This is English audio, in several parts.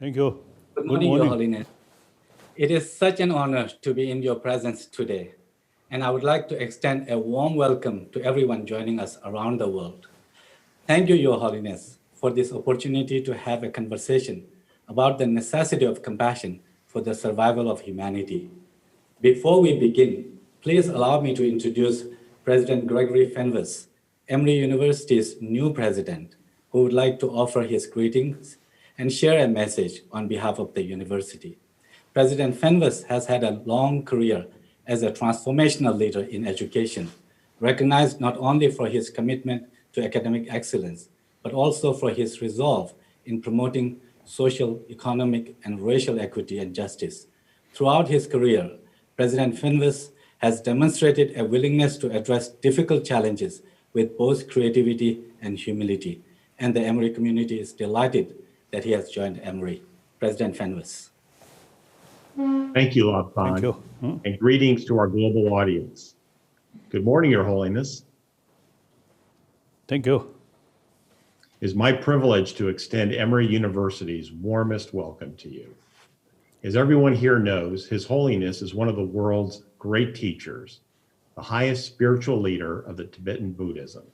Thank you. Good morning, Your Holiness. It is such an honor to be in your presence today, and I would like to extend a warm welcome to everyone joining us around the world. Thank you, Your Holiness, for this opportunity to have a conversation about the necessity of compassion for the survival of humanity. Before we begin, please allow me to introduce President Gregory Fenves, Emory University's new president, who would like to offer his greetings and share a message on behalf of the university. President Fenves has had a long career as a transformational leader in education, recognized not only for his commitment to academic excellence, but also for his resolve in promoting social, economic, and racial equity and justice. Throughout his career, President Fenves has demonstrated a willingness to address difficult challenges with both creativity and humility, and the Emory community is delighted that he has joined Emory. President Fenves. Thank you, Labban. Thank you. And greetings to our global audience. Good morning, Your Holiness. Thank you. It is my privilege to extend Emory University's warmest welcome to you. As everyone here knows, His Holiness is one of the world's great teachers, the highest spiritual leader of the Tibetan Buddhism,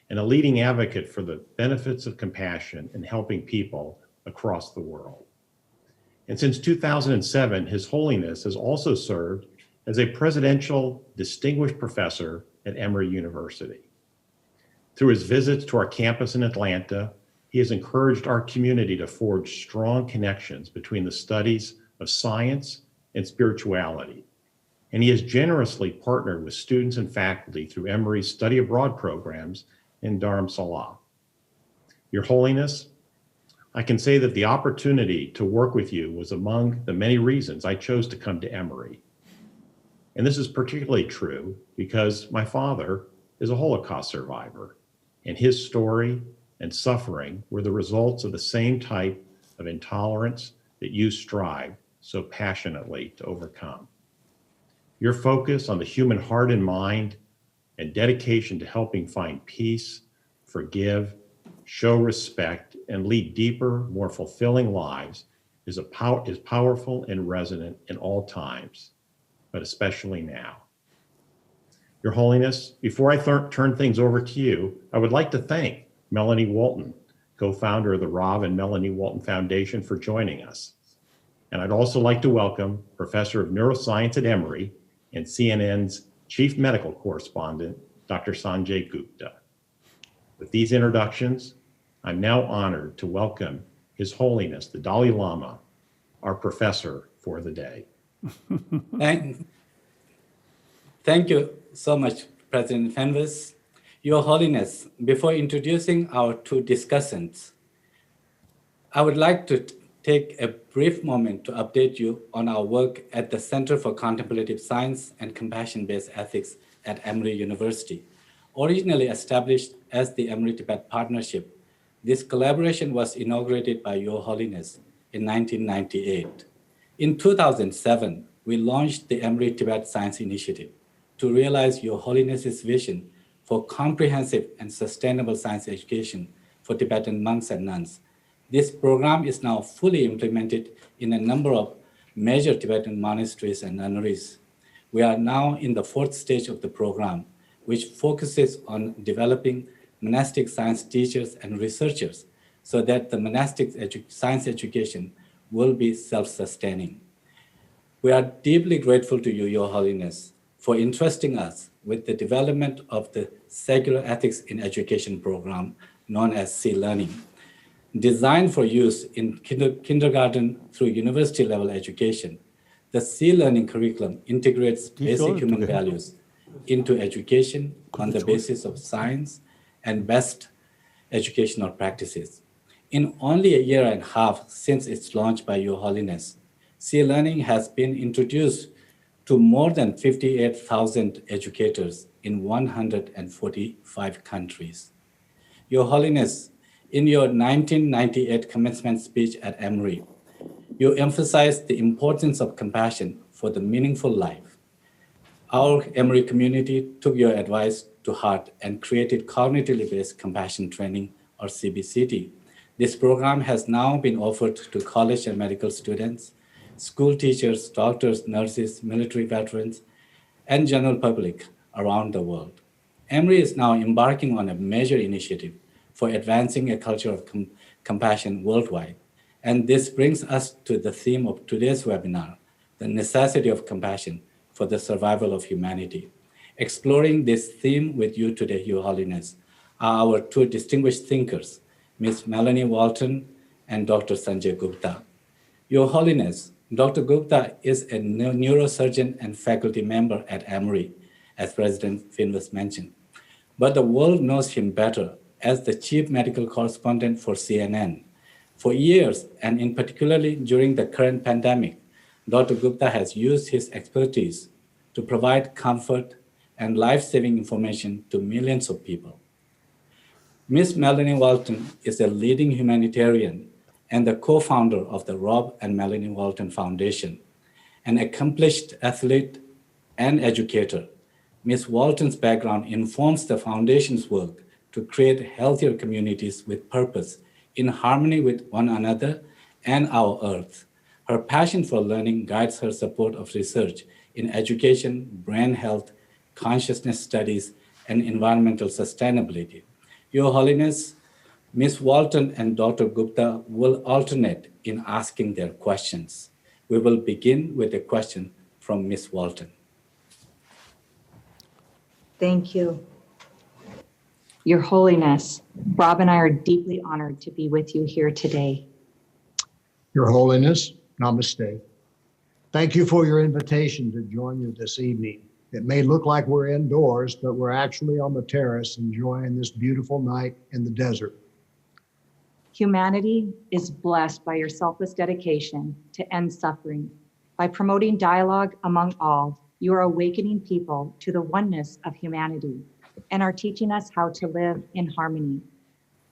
and a leading advocate for the benefits of compassion in helping people across the world. And since 2007, His Holiness has also served as a presidential distinguished professor at Emory University. Through his visits to our campus in Atlanta, he has encouraged our community to forge strong connections between the studies of science and spirituality. And he has generously partnered with students and faculty through Emory's study abroad programs in Dharamsala. Your Holiness, I can say that the opportunity to work with you was among the many reasons I chose to come to Emory. And this is particularly true because my father is a Holocaust survivor, and his story and suffering were the results of the same type of intolerance that you strive so passionately to overcome. Your focus on the human heart and mind and dedication to helping find peace, forgive, show respect, and lead deeper, more fulfilling lives is powerful and resonant in all times, but especially now. Your Holiness, before I turn things over to you, I would like to thank Melanie Walton, co-founder of the Rob and Melanie Walton Foundation, for joining us. And I'd also like to welcome Professor of Neuroscience at Emory and CNN's Chief Medical Correspondent, Dr. Sanjay Gupta. With these introductions, I'm now honored to welcome His Holiness, the Dalai Lama, our professor for the day. Thank you so much, President Fenves. Your Holiness, before introducing our two discussants, I would like to take a brief moment to update you on our work at the Center for Contemplative Science and Compassion-Based Ethics at Emory University. Originally established as the Emory-Tibet Partnership, this collaboration was inaugurated by Your Holiness in 1998. In 2007, we launched the Emory-Tibet Science Initiative to realize Your Holiness's vision for comprehensive and sustainable science education for Tibetan monks and nuns. This program is now fully implemented in a number of major Tibetan monasteries and nunneries. We are now in the fourth stage of the program, which focuses on developing monastic science teachers and researchers so that the monastic science education will be self-sustaining. We are deeply grateful to you, Your Holiness, for entrusting us with the development of the Secular Ethics in Education program, known as C-Learning. Designed for use in kindergarten through university level education, the C-Learning curriculum integrates basic human values into education on the basis of science and best educational practices. In only a year and a half since its launch by Your Holiness, C-Learning has been introduced to more than 58,000 educators in 145 countries. Your Holiness, in your 1998 commencement speech at Emory, you emphasized the importance of compassion for the meaningful life. Our Emory community took your advice to heart and created cognitively based compassion training, or CBCT, This program has now been offered to college and medical students, school teachers, doctors, nurses, military veterans, and general public around the world. Emory is now embarking on a major initiative for advancing a culture of compassion worldwide. And this brings us to the theme of today's webinar, the necessity of compassion for the survival of humanity. Exploring this theme with you today, Your Holiness, are our two distinguished thinkers, Ms. Melanie Walton and Dr. Sanjay Gupta. Your Holiness, Dr. Gupta is a neurosurgeon and faculty member at Emory, as President Finwas mentioned. But the world knows him better as the chief medical correspondent for CNN. For years, and in particularly during the current pandemic, Dr. Gupta has used his expertise to provide comfort and life-saving information to millions of people. Ms. Melanie Walton is a leading humanitarian and the co-founder of the Rob and Melanie Walton Foundation, an accomplished athlete and educator. Ms. Walton's background informs the foundation's work to create healthier communities with purpose in harmony with one another and our earth. Her passion for learning guides her support of research in education, brain health, consciousness studies, and environmental sustainability. Your Holiness, Ms. Walton and Dr. Gupta will alternate in asking their questions. We will begin with a question from Ms. Walton. Thank you. Your Holiness, Rob and I are deeply honored to be with you here today. Your Holiness, namaste. Thank you for your invitation to join you this evening. It may look like we're indoors, but we're actually on the terrace enjoying this beautiful night in the desert. Humanity is blessed by your selfless dedication to end suffering. By promoting dialogue among all, you are awakening people to the oneness of humanity and are teaching us how to live in harmony.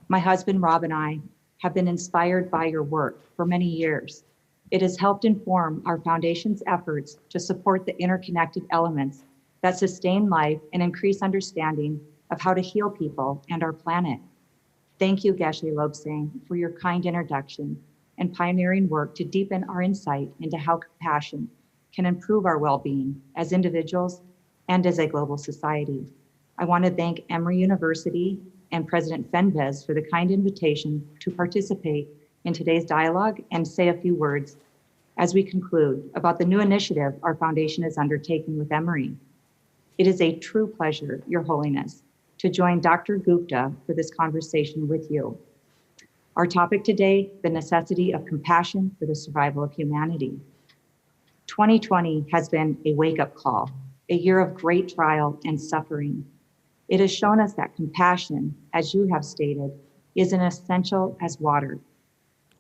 My husband, Rob, and I have been inspired by your work for many years. It has helped inform our foundation's efforts to support the interconnected elements that sustain life and increase understanding of how to heal people and our planet. Thank you, Geshe Lobsang, for your kind introduction and pioneering work to deepen our insight into how compassion can improve our well-being as individuals and as a global society. I want to thank Emory University and President Fenves for the kind invitation to participate in today's dialogue and say a few words as we conclude about the new initiative our foundation is undertaking with Emory. It is a true pleasure, Your Holiness, to join Dr. Gupta for this conversation with you. Our topic today, the necessity of compassion for the survival of humanity. 2020 has been a wake-up call, a year of great trial and suffering. It has shown us that compassion, as you have stated, is as essential as water.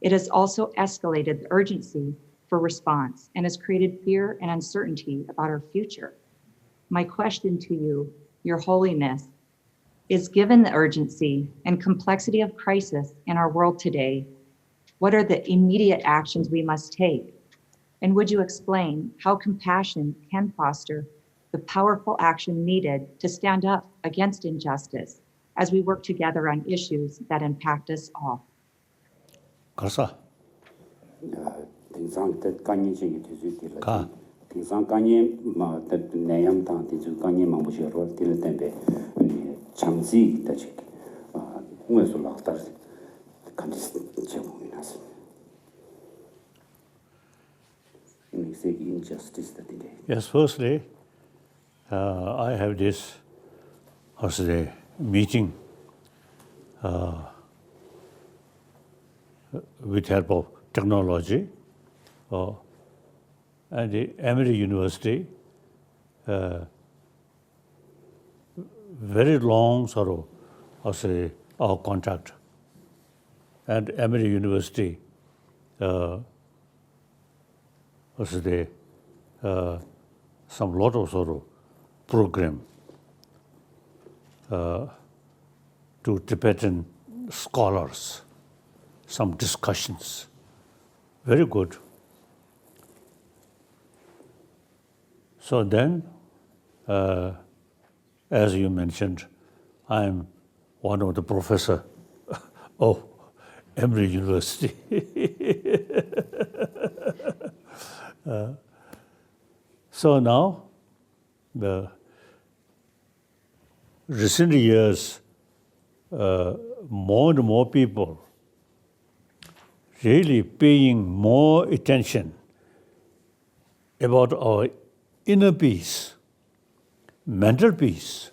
It has also escalated the urgency for response and has created fear and uncertainty about our future. My question to you, Your Holiness, is given the urgency and complexity of crisis in our world today, what are the immediate actions we must take? And would you explain how compassion can foster the powerful action needed to stand up against injustice as we work together on issues that impact us all? 가서 등산 때 간이적이 되주기를 가. 등산 간이 뭐 내염당 되주 간이 망보시로 될 텐데 장지 되지 공에서 나왔다 간지 제목이 났습니다. Injustice that today. Yes, firstly, I have this meeting with help of technology and the Emory University. Very long our contact, and Emory University some lot of program to Tibetan scholars, some discussions. Very good. So then, as you mentioned, I'm one of the professor of Emory University. So now, the recent years, more and more people really paying more attention about our inner peace, mental peace.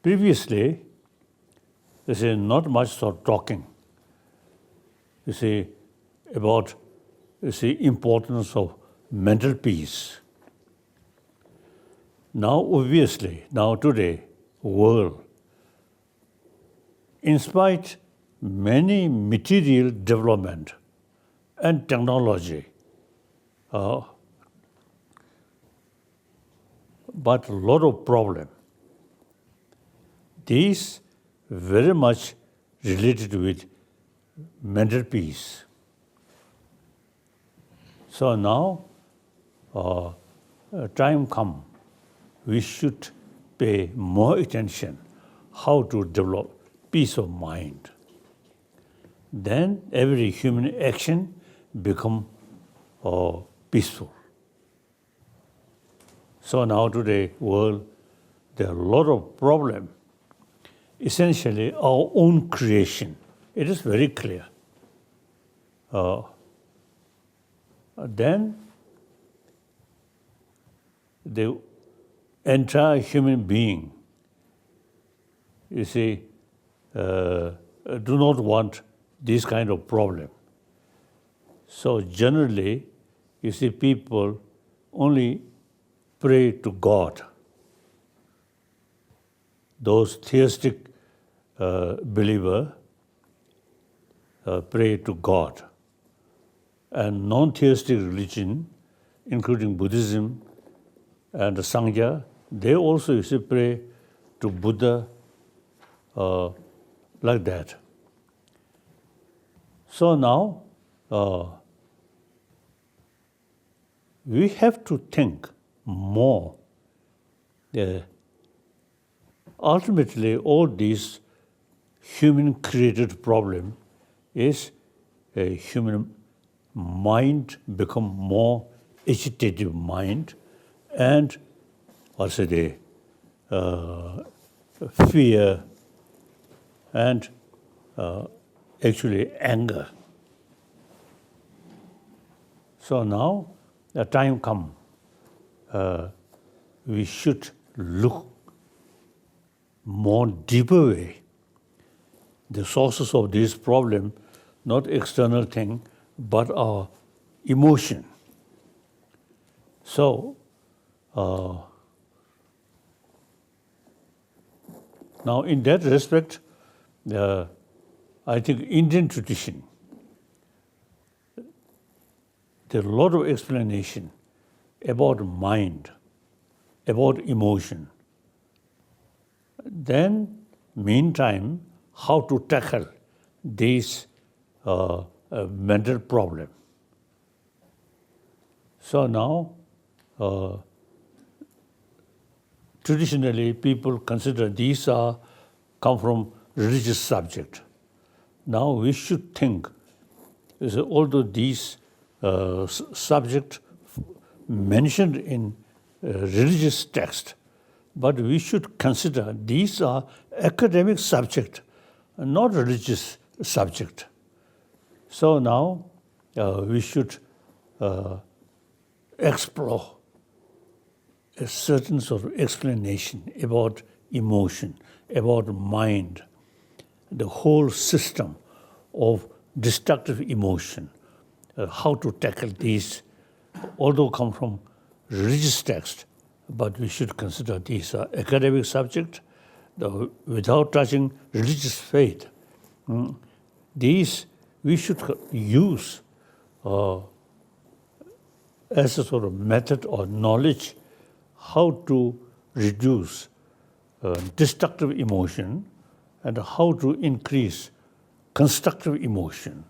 Previously, there is not much sort of talking, you see, about importance of mental peace. Now, obviously, now today, world, in spite many material development and technology, but a lot of problem. These very much related with mental peace. So now, time come, we should pay more attention how to develop peace of mind. Then every human action become peaceful. So now today world, there are a lot of problem. Essentially our own creation. It is very clear. Then the entire human being, you see, do not want this kind of problem. So generally, you see, people only pray to God. Those theistic believer pray to God. And non-theistic religion, including Buddhism and the Sangha, they also you see, pray to Buddha like that. So now, we have to think more. Ultimately, all these human-created problem is a human mind become more agitated mind and also the fear and actually anger. So now the time come, we should look more deeper way. The sources of this problem, not external thing, but our emotion. So now in that respect, I think Indian tradition, there are a lot of explanation about mind, about emotion. Then, meantime, how to tackle these mental problem. So now, traditionally, people consider these come from religious subject. Now we should think, although these subject mentioned in religious text, but we should consider these are academic subject, not religious subject. So now we should explore a certain sort of explanation about emotion, about mind, the whole system of destructive emotion, how to tackle these, although come from religious text, but we should consider these academic subject without touching religious faith. These we should use as a sort of method or knowledge how to reduce destructive emotion and how to increase constructive emotion.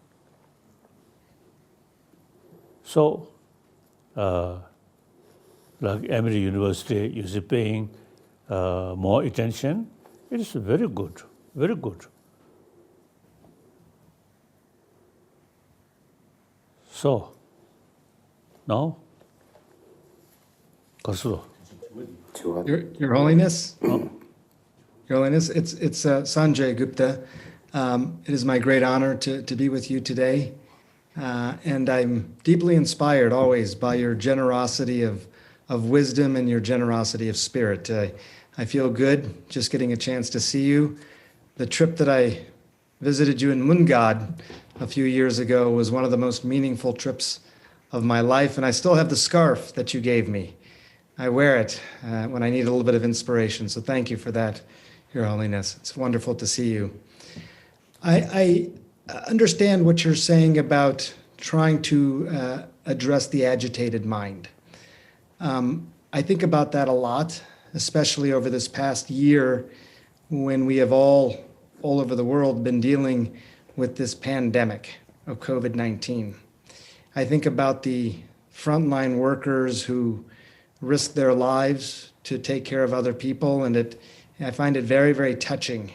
So, like Emory University is paying more attention. It is very good, very good. So now, 것으로. Your Holiness, Your Holiness, it's Sanjay Gupta. It is my great honor to be with you today, and I'm deeply inspired always by your generosity of wisdom and your generosity of spirit. I feel good just getting a chance to see you. The trip that I visited you in Mungad a few years ago was one of the most meaningful trips of my life, and I still have the scarf that you gave me. I wear it when I need a little bit of inspiration, so thank you for that, Your Holiness. It's wonderful to see you. I understand what you're saying about trying to address the agitated mind. I think about that a lot, especially over this past year when we have all over the world been dealing with this pandemic of COVID-19. I think about the frontline workers who risk their lives to take care of other people, and I find it very, very touching.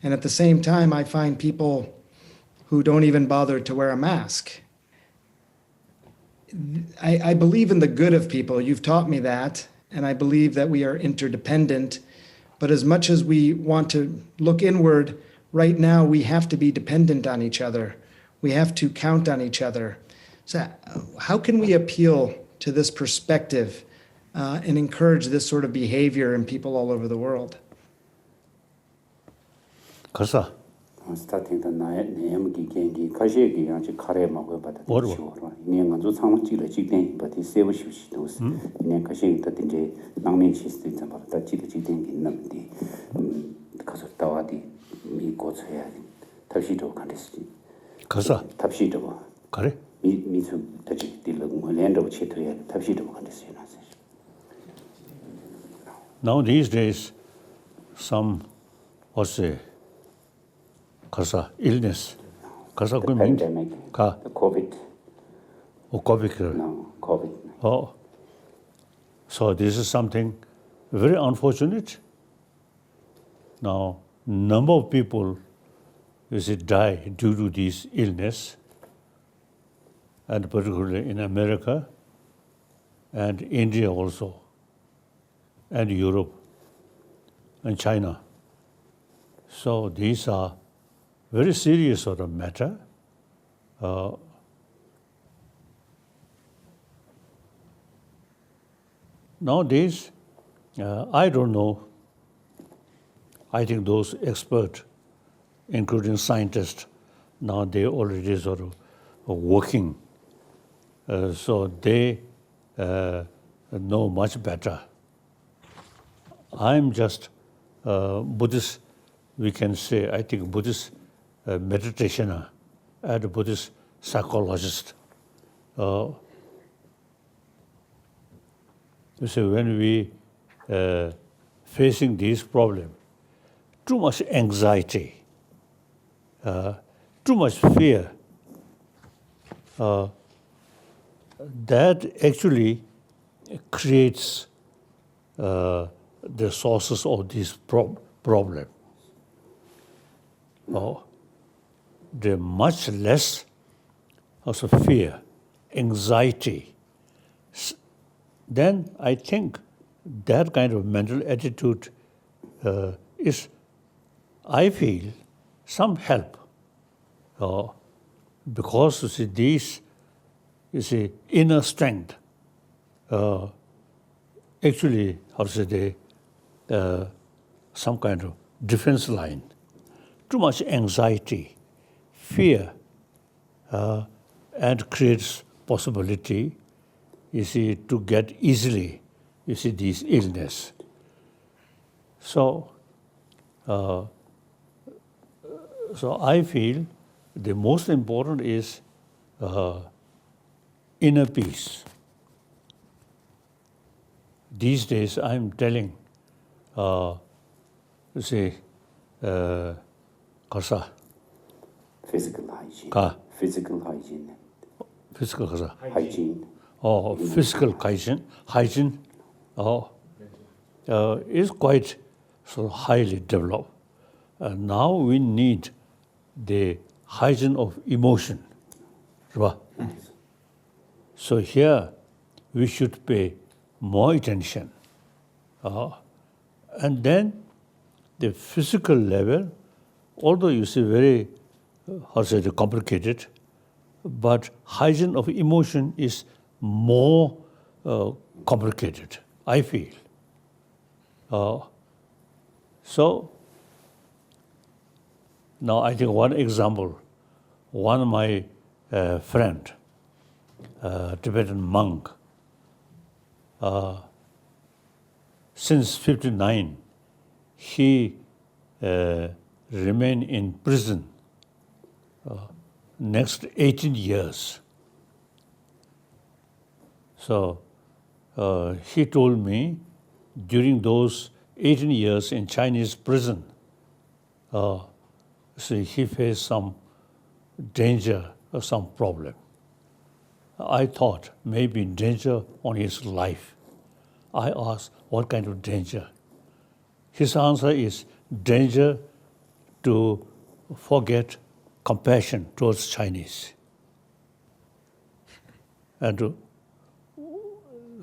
And at the same time, I find people who don't even bother to wear a mask. I believe in the good of people. You've taught me that, and I believe that we are interdependent. But as much as we want to look inward, right now we have to be dependent on each other. We have to count on each other. So how can we appeal to this perspective and encourage this sort of behavior in people all over the world? 것아. starting the name gigangi kashi yang kare ma go bada ni nga zo sang chi le chi den ba ti se wo shi shi dos ni kashi ta tin je nang min chi sti ta ba ta chi de chi den gi nam di ka so ta wa di mi go che ya ta shi do kan de si 것아. ta shi do 그래? mi su ta chi di le mo len do che to ya ta shi do kan de si na se Now these days, some also 것아 illness. 것아 그 means pandemic 가 COVID COVID. no COVID Oh, so this is something very unfortunate. Now, number of people, you see, die due to this illness, and particularly in America, and India also, and Europe, and China. So these are very serious sort of matter. Nowadays, I don't know. I think those experts, including scientists, now they already sort of working, so they know much better. I'm just Buddhist, we can say, I think Buddhist meditationer and Buddhist psychologist. You see, when we facing this problem, too much anxiety, too much fear, that actually creates the sources of this problem. They're much less also fear, anxiety. Then I think that kind of mental attitude is, I feel, some help. Because you see, these, you see, inner strength, actually, how to say, some kind of defense line. Too much anxiety, fear, and creates possibility, you see, to get easily, you see, this illness. So I feel the most important is inner peace. These days, I'm telling, you see, 것아. physical hygiene 가. physical hygiene physical 것아. hygiene Physical hygiene is quite so highly developed. Now we need the hygiene of emotion. So here we should pay more attention. And then the physical level, although you see very, complicated, but hygiene of emotion is more complicated, I feel. So now I think one example, one of my friend, Tibetan monk, since 1959, he remained in prison next 18 years. So he told me during those 18 years in Chinese prison, so he faced some danger or some problem. I thought maybe danger on his life. I asked, what kind of danger? His answer is danger to forget compassion towards Chinese. And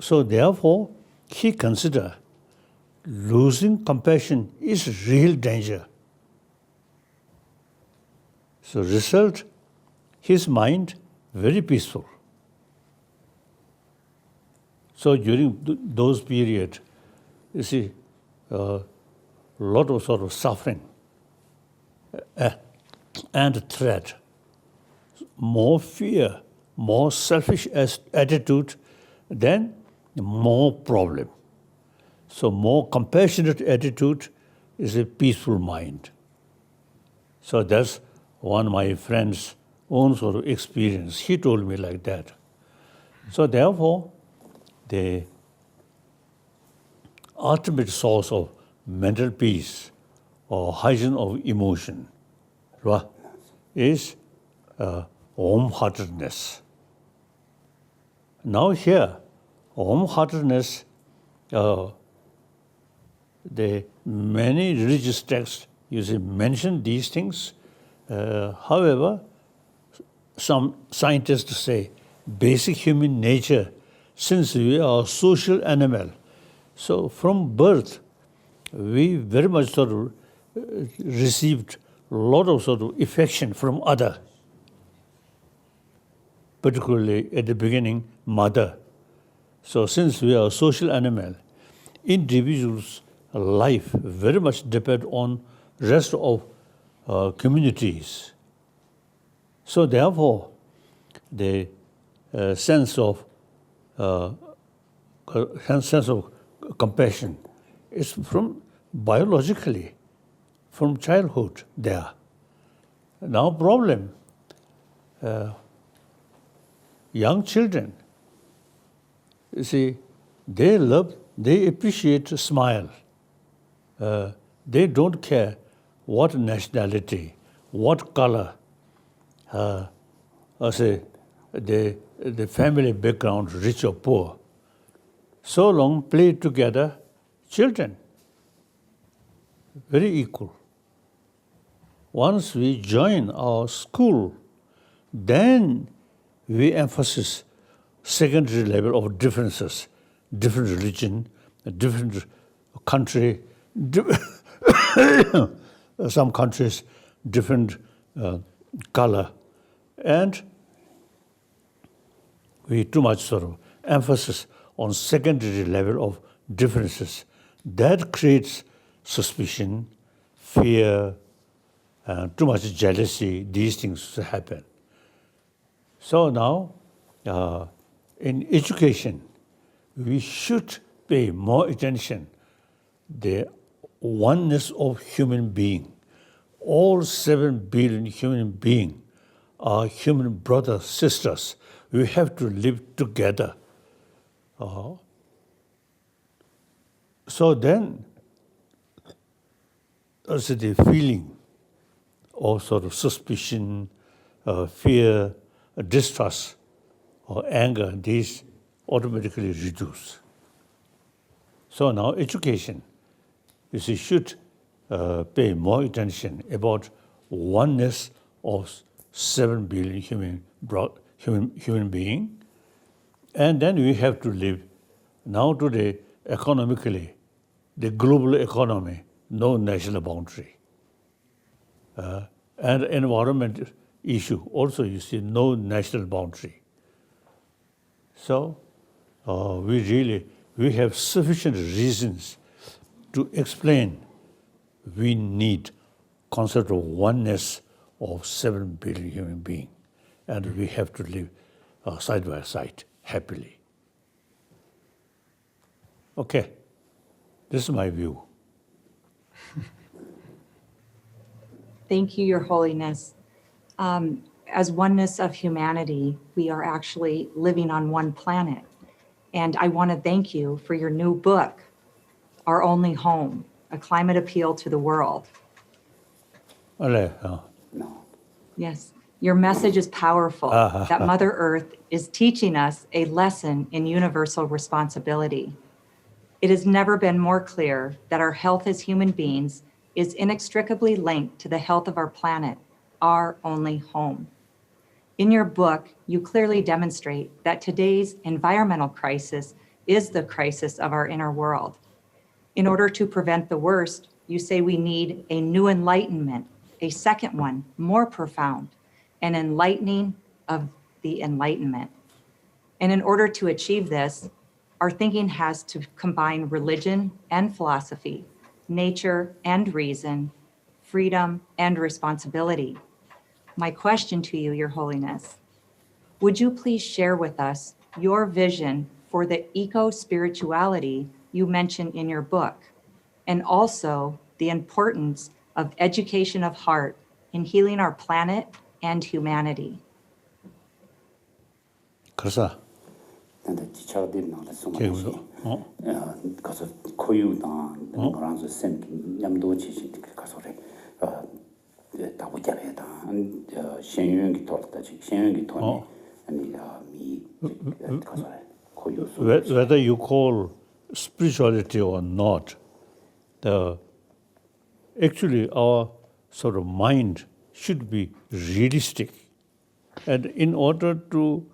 so therefore, he considered losing compassion is real danger. So result, his mind very peaceful. So during those periods, you see, lot of sort of suffering and threat, more fear, more selfish attitude, then more problem. So more compassionate attitude is a peaceful mind. So that's one of my friend's own sort of experience. He told me like that. So therefore, the ultimate source of mental peace or hygiene of emotion is warm-heartedness. Now here, warm-heartedness, the many religious texts mention these things. However, some scientists say basic human nature, since we are a social animal, so from birth, we very much sort of received a lot of sort of affection from other, particularly at the beginning, mother. So since we are a social animal, individuals' life very much depend on rest of communities. So therefore, the sense of compassion is from biologically, from childhood there. Now problem, young children, you see, they appreciate a smile. They don't care what nationality, what color, the family background, rich or poor. So long play together, children, very equal. Once we join our school, then we emphasize secondary level of differences, different religion, different country, some countries, different color, and we too much sort of emphasis on secondary level of differences. That creates suspicion, fear, too much jealousy. These things happen. So now, in education, we should pay more attention the oneness of human being. All 7 billion human beings are human brothers, sisters. We have to live together. So then, also the feeling of sort of suspicion, fear, distrust, or anger, these automatically reduce. So now education, you see, should pay more attention about oneness of 7 billion human beings, And then we have to live. Now today, economically, the global economy, no national boundary. And environment issue, also you see, no national boundary. So we have sufficient reasons to explain we need concept of oneness of 7 billion human beings, and we have to live side by side happily. Okay, this is my view. Thank you, Your Holiness. As oneness of humanity, we are actually living on one planet. And I want to thank you for your new book, Our Only Home, A Climate Appeal to the World. Yes, your message is powerful, that Mother Earth is teaching us a lesson in universal responsibility. It has never been more clear that our health as human beings is inextricably linked to the health of our planet, our only home. In your book, you clearly demonstrate that today's environmental crisis is the crisis of our inner world. In order to prevent the worst, you say we need a new enlightenment, a second one, more profound, an enlightening of the enlightenment. And in order to achieve this, our thinking has to combine religion and philosophy, nature and reason, freedom and responsibility. My question to you, Your Holiness, would you please share with us your vision for the eco-spirituality you mention in your book, and also the importance of education of heart in healing our planet and humanity? 그래서 근데 지차들이 나를 숨어서 가서 고유다 그러면서 쌤 냠도 지시 가서 그래 다 보자베다 신윤기 돌다 신윤기 돈에 아니 미 가서 고유 whether you call spirituality or not, actually our sort of mind should be realistic, and in order to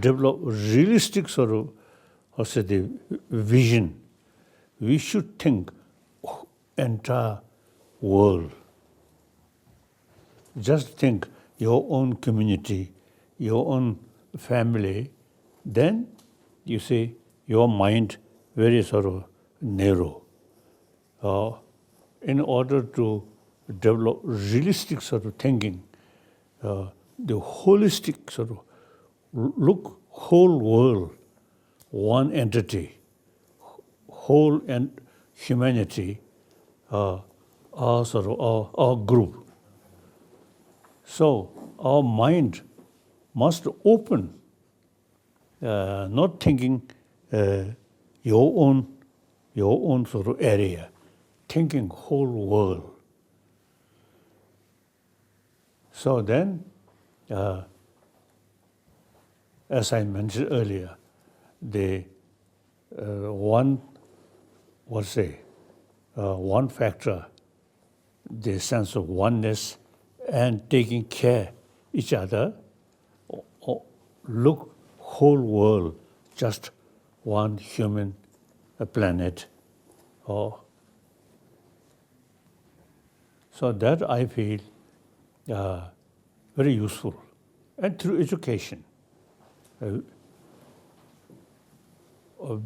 develop realistic sort of the vision, we should think entire world. Just think your own community, your own family, then you see your mind very sort of narrow. In order to develop realistic sort of thinking, the holistic sort of look whole world, one entity, whole and humanity, are sort of our group. So our mind must open, not thinking your own sort of area, thinking whole world. So then, as I mentioned earlier, the one factor, the sense of oneness and taking care each other, look whole world, just one human planet. So that I feel very useful, and through education.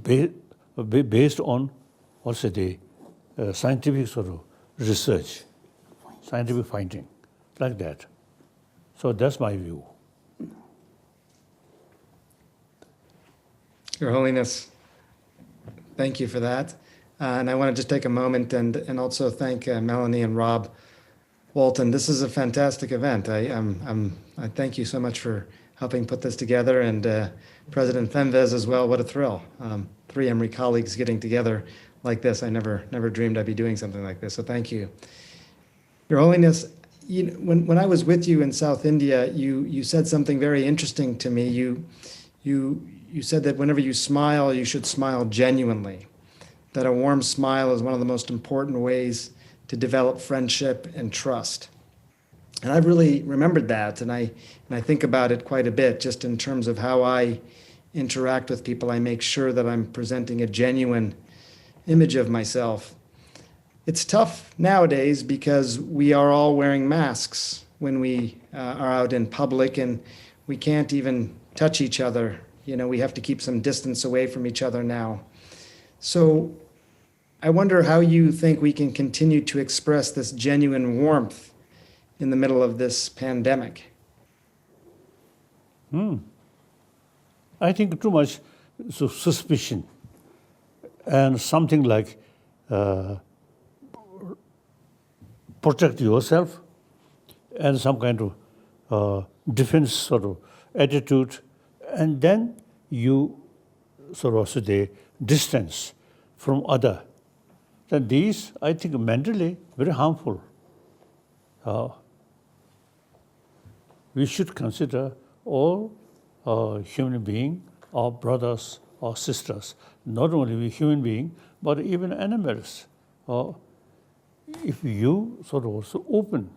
Based on also the scientific sort of research, scientific finding, like that. So that's my view. Your Holiness, thank you for that. And I want to just take a moment and also thank Melanie and Rob Walton. This is a fantastic event. I thank you so much for helping put this together, and President Fenves as well. What a thrill! 3 Emory colleagues getting together like this. I never dreamed I'd be doing something like this. So thank you, Your Holiness. When I was with you in South India, you said something very interesting to me. You said that whenever you smile, you should smile genuinely. That a warm smile is one of the most important ways to develop friendship and trust. And I've really remembered that, and I think about it quite a bit, just in terms of how I interact with people, I make sure that I'm presenting a genuine image of myself. It's tough nowadays because we are all wearing masks when we are out in public, and we can't even touch each other. You know, we have to keep some distance away from each other now. So I wonder how you think we can continue to express this genuine warmth in the middle of this pandemic. I think too much suspicion and something like protect yourself and some kind of defense sort of attitude, and then you sort of say distance from other. Then these, I think, mentally very harmful. We should consider all human beings, our brothers or sisters, not only we human beings, but even animals. If you sort of also open,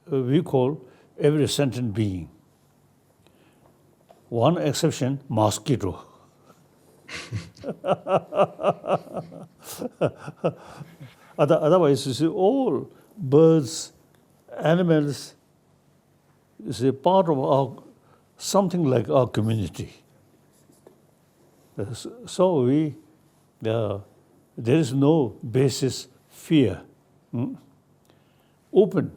we call every sentient being. One exception, mosquito. Otherwise, you see, all birds, animals, is a part of our, something like our community. So we, there is no basis fear. Open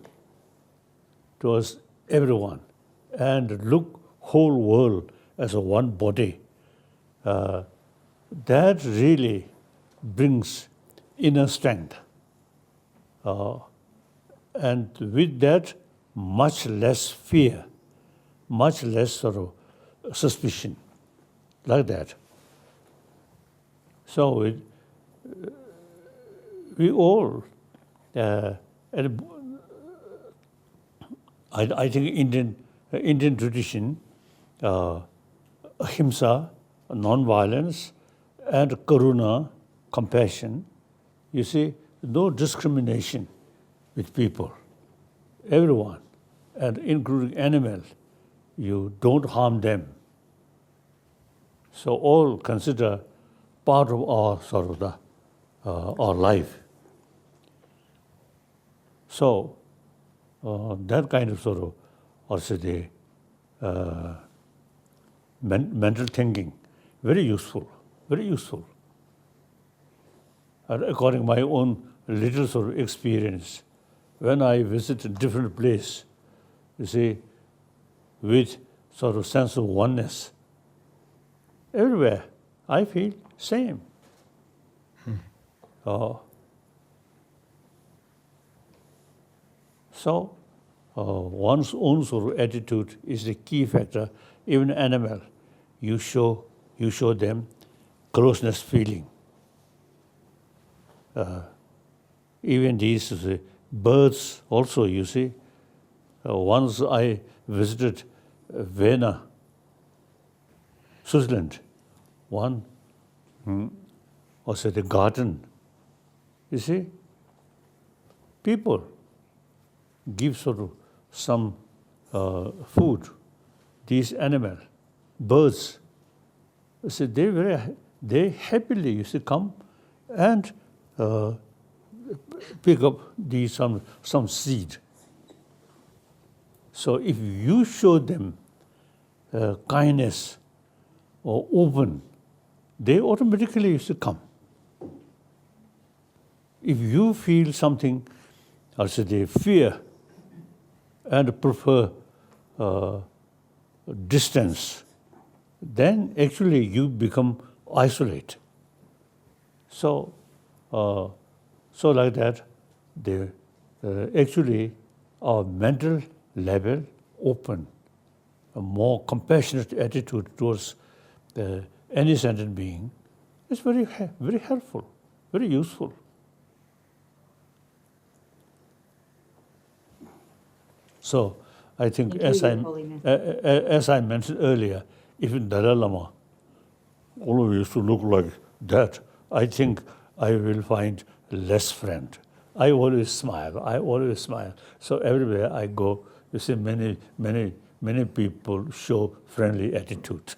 towards everyone and look whole world as a one body. That really brings inner strength. And with that, much less fear, much less sort of suspicion, like that. So we all, I think Indian tradition, ahimsa, non-violence, and karuna, compassion. You see, no discrimination with people, everyone, and including animals. You don't harm them. So all consider part of our sort of the, our life. So that kind of sort of also the mental thinking, very useful, very useful. And according to my own little sort of experience, when I visit a different place, you see, with sort of sense of oneness, everywhere I feel same. So one's own sort of attitude is the key factor. Even animal, you show them closeness feeling. Even these birds also, you see. Once I visited Vienna, Switzerland, one also the garden. You see, people give sort of some food. These animals, birds, so they happily you see come and pick up some seed. So if you show them kindness or open, they automatically used to come. If you feel something, also they fear and prefer distance, then actually you become isolated. So like that, they actually our mental level open, a more compassionate attitude towards any sentient being is very helpful, very useful. So I think, as I mentioned earlier, even Dalai Lama always used to look like that, I think I will find less friend. I always smile. So everywhere I go, you see many many people show friendly attitude.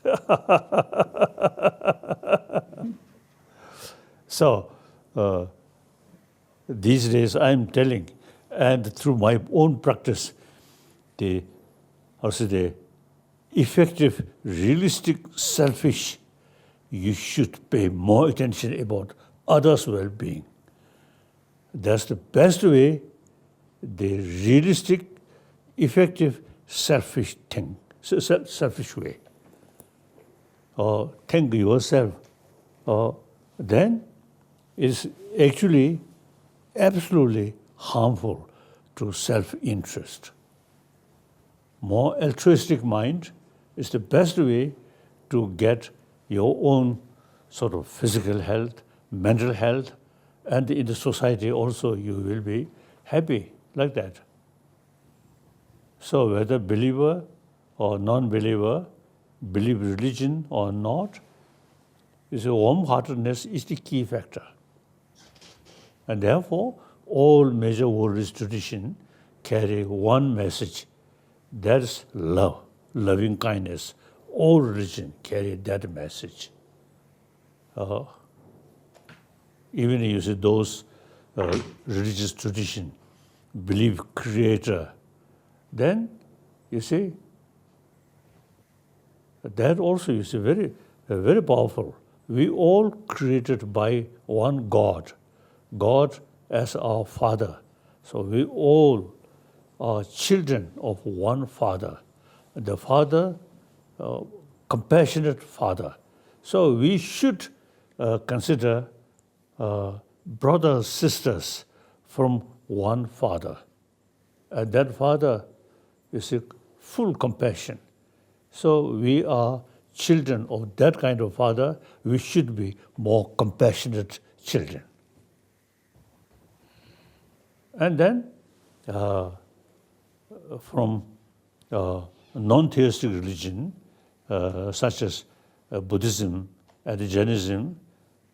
So these days I'm telling, and through my own practice, the effective, realistic, selfish, you should pay more attention about others' well-being. That's the best way, the realistic, effective, selfish thing, selfish way. Think yourself. Then it's actually absolutely harmful to self-interest. More altruistic mind is the best way to get your own sort of physical health, mental health, and in the society also you will be happy like that. So whether believer or non-believer, believe religion or not, warm-heartedness is the key factor. And therefore, all major world traditions carry one message, that is love, loving kindness. All religions carry that message. Even you see those religious traditions believe Creator, then you see that also you see very powerful. We all created by one God, God as our Father. So we all are children of one Father. The Father, compassionate Father. So we should consider brothers, sisters from one Father. And that Father is full compassion. So we are children of that kind of Father. We should be more compassionate children. And then from non-theistic religion, such as Buddhism and Jainism,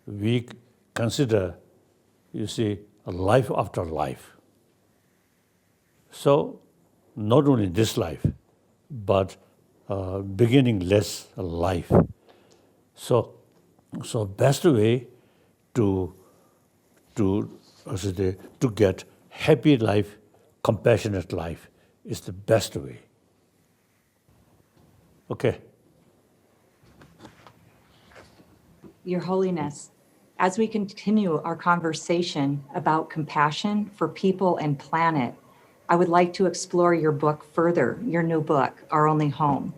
we consider, you see, a life after life. So not only this life, but beginningless life. So best way to get happy life, compassionate life is the best way. Okay. Your Holiness, as we continue our conversation about compassion for people and planet, I would like to explore your book further, your new book, Our Only Home.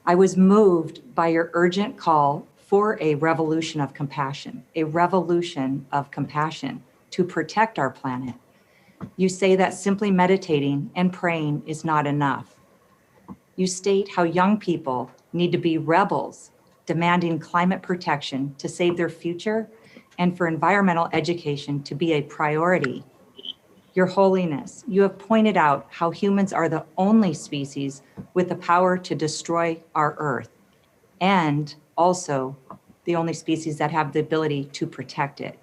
I was moved by your urgent call for a revolution of compassion to protect our planet. You say that simply meditating and praying is not enough. You state how young people need to be rebels, demanding climate protection to save their future and for environmental education to be a priority. Your Holiness, you have pointed out how humans are the only species with the power to destroy our Earth, and also the only species that have the ability to protect it.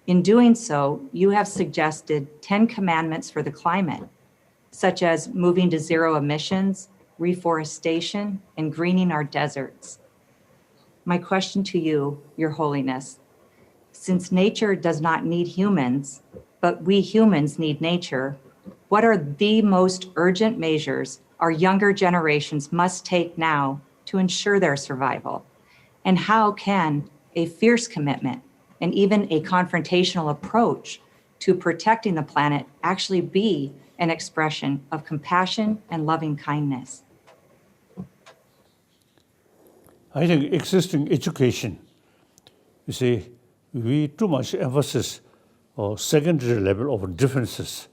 In doing so, you have suggested 10 commandments for the climate, such as moving to zero emissions, reforestation, and greening our deserts. My question to you, Your Holiness, since nature does not need humans, but we humans need nature, what are the most urgent measures our younger generations must take now to ensure their survival? And how can a fierce commitment and even a confrontational approach to protecting the planet actually be an expression of compassion and loving kindness? I think existing education, you see, we too much emphasis on secondary level of differences,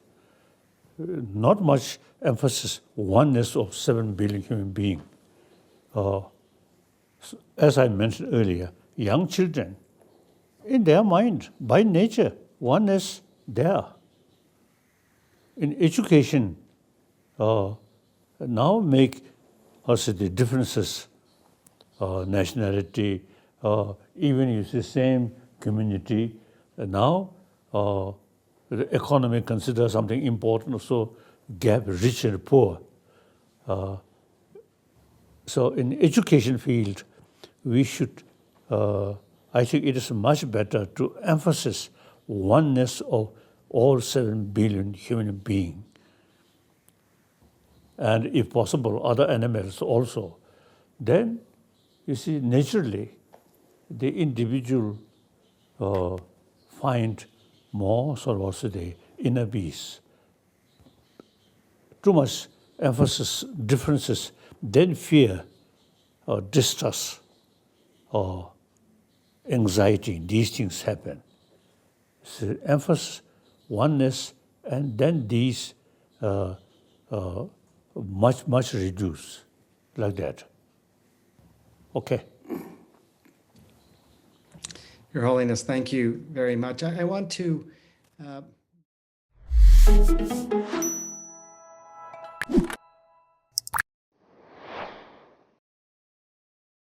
not much emphasis oneness of 7 billion human beings. As I mentioned earlier, young children, in their mind, by nature, oneness there. In education, now make also the differences, nationality, even you see same community. Now the economy considers something important, so gap rich and poor. So in education field, we should, I think it is much better to emphasize oneness of all 7 billion human beings. And if possible, other animals also. Then, you see, naturally, the individual find more sort of the inner peace. Too much emphasis, differences, then fear or distrust or anxiety, these things happen. So emphasis, oneness, and then these much reduced, like that. Okay. Your Holiness, thank you very much. I want to